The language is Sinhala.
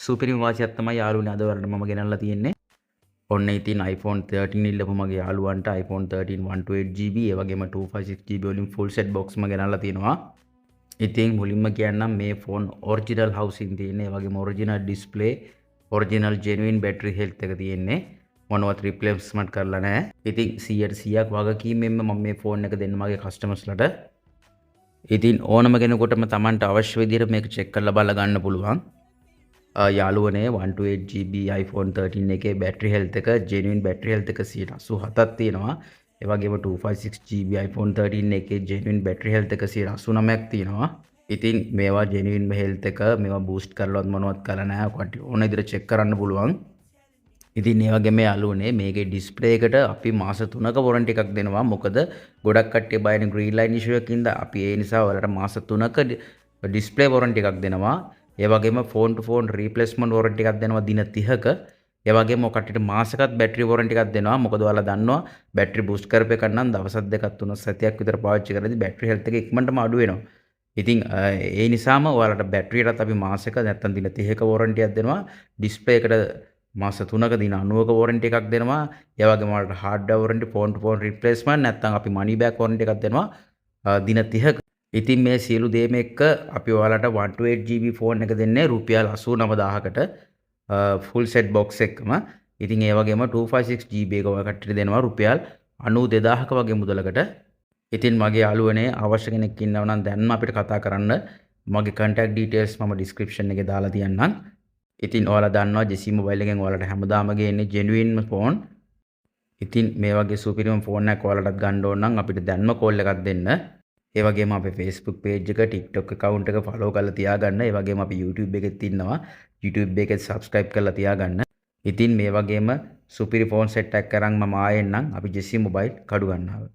සුපිරිම වාසියක් තමයි යාළුවනේ අද වලට මම ගෙනල්ලා තියෙන්නේ. ඔන්න ඉතින් iPhone 13 ඉල්ලපු මගේ යාළුවන්ට iPhone 13 128GB ඒ වගේම 256GB වලින් full set box ම ගෙනල්ලා තියෙනවා. ඉතින් මුලින්ම කියන්නම් මේ ෆෝන් ඔරිජිනල් හවුසින් තියෙන්නේ. ඒ වගේම original display, original genuine battery health එක තියෙන්නේ. මොනවත් රිප්ලේස්මන්ට් කරලා නැහැ. ඉතින් 100%ක් වගකීමෙන්ම මම මේ ෆෝන් එක දෙන්න මගේ කස්ටමර්ස්ලට. ඉතින් ඕනම කෙනෙකුටම Tamanට අවශ්‍ය විදිහට මේක චෙක් කරලා බලලා ගන්න පුළුවන්. යාළුවනේ 128GB iPhone 13 එකේ බැටරි හෙල්ත් එක ජෙනුයින් බැටරි හෙල්ත් එක 87ක් තියෙනවා. ඒ වගේම 256GB iPhone 13 එකේ ජෙනුයින් බැටරි හෙල්ත් එක 89ක් තියෙනවා. ඉතින් මේවා ජෙනුයින් හෙල්ත් එක මේවා බූස්ට් කරලවත් මොනවත් කරලා නැහැ. ඔකට ඕන විදිහට චෙක් කරන්න පුළුවන්. ඉතින් ඒ වගේම යාළුවනේ මේකේ ඩිස්ප්ලේ එකට අපි මාස 3ක වොරන්ටි එකක් දෙනවා. මොකද ගොඩක් කට්ටිය බයනේ ග්‍රීන් ලයින් ඉෂුව එකකින්ද අපි ඒ නිසා ඔයාලට මාස 3ක ඩිස්ප්ලේ වොරන්ටි එකක් දෙනවා. ඒ වගේම ෆෝන් ටු ෆෝන් රීප්ලේස්මන්ට් වොරන්ටි එකක් දෙනවා දින 30ක. ඒ වගේම ඔකටට මාසෙකත් බැටරි වොරන්ටි එකක් දෙනවා. මොකද ඔයාලා දන්නවා බැටරි බූස්ට් කරපේක නම් දවස් දෙකක් තුනක් සතියක් විතර පාවිච්චි කරද්දී බැටරි හෙල්ත් එක ඉක්මනටම අඩු වෙනවා. ඉතින් ඒ නිසාම ඔයාලට බැටරියටත් අපි මාසෙක නැත්තම් දින 30ක වොරන්ටි එකක් දෙනවා. ඩිස්ප්ලේ එකට මාස 3ක දින 90ක වොරන්ටි එකක් දෙනවා. ඒ වගේම ඔයාලට හાર્ඩ්වෙයාර් වොරන්ටි ෆෝන් ටු ෆෝන් රීප්ලේස්මන්ට් නැත්තම් අපි මනි බෑක් වොරන්ටි එකක් දෙනවා දින 30ක. ඉතින් මේ සියලු දේම එක්ක අපි ඔයාලට 128GB ෆෝන් එක දෙන්නේ රුපියල් 89000කට ෆුල් සෙට් බොක්ස් එකම. ඉතින් ඒ වගේම 256GB එක ඔය කට්ටියට දෙනවා රුපියල් 92000ක වගේ මුදලකට. ඉතින් මගේ යාළුවනේ අවශ්‍ය කෙනෙක් ඉන්නව නම් දැන්ම අපිට කතා කරන්න. මගේ contact details මම description එකේ දාලා තියන්නම්. ඉතින් ඔයාලා දන්නවා JC Mobile එකෙන් ඔයාලට හැමදාම ගේන්නේ genuine ෆෝන්. ඉතින් මේ වගේ සුපිරිම ෆෝන් එකක් ඔයාලටත් ගන්න ඕන නම් අපිට දැන්ම කෝල් එකක් දෙන්න. ඒ වගේම අපේ Facebook page එක TikTok account එක follow කරලා තියාගන්න. ඒ වගේම අපි YouTube එකෙත් ඉන්නවා. YouTube එකෙත් subscribe කරලා තියාගන්න. ඉතින් මේ වගේම සුපිරි ෆෝන් සෙට් එකක් අරන් මම ආයෙත් නම් අපි JC Mobile කඩු ගන්නවා.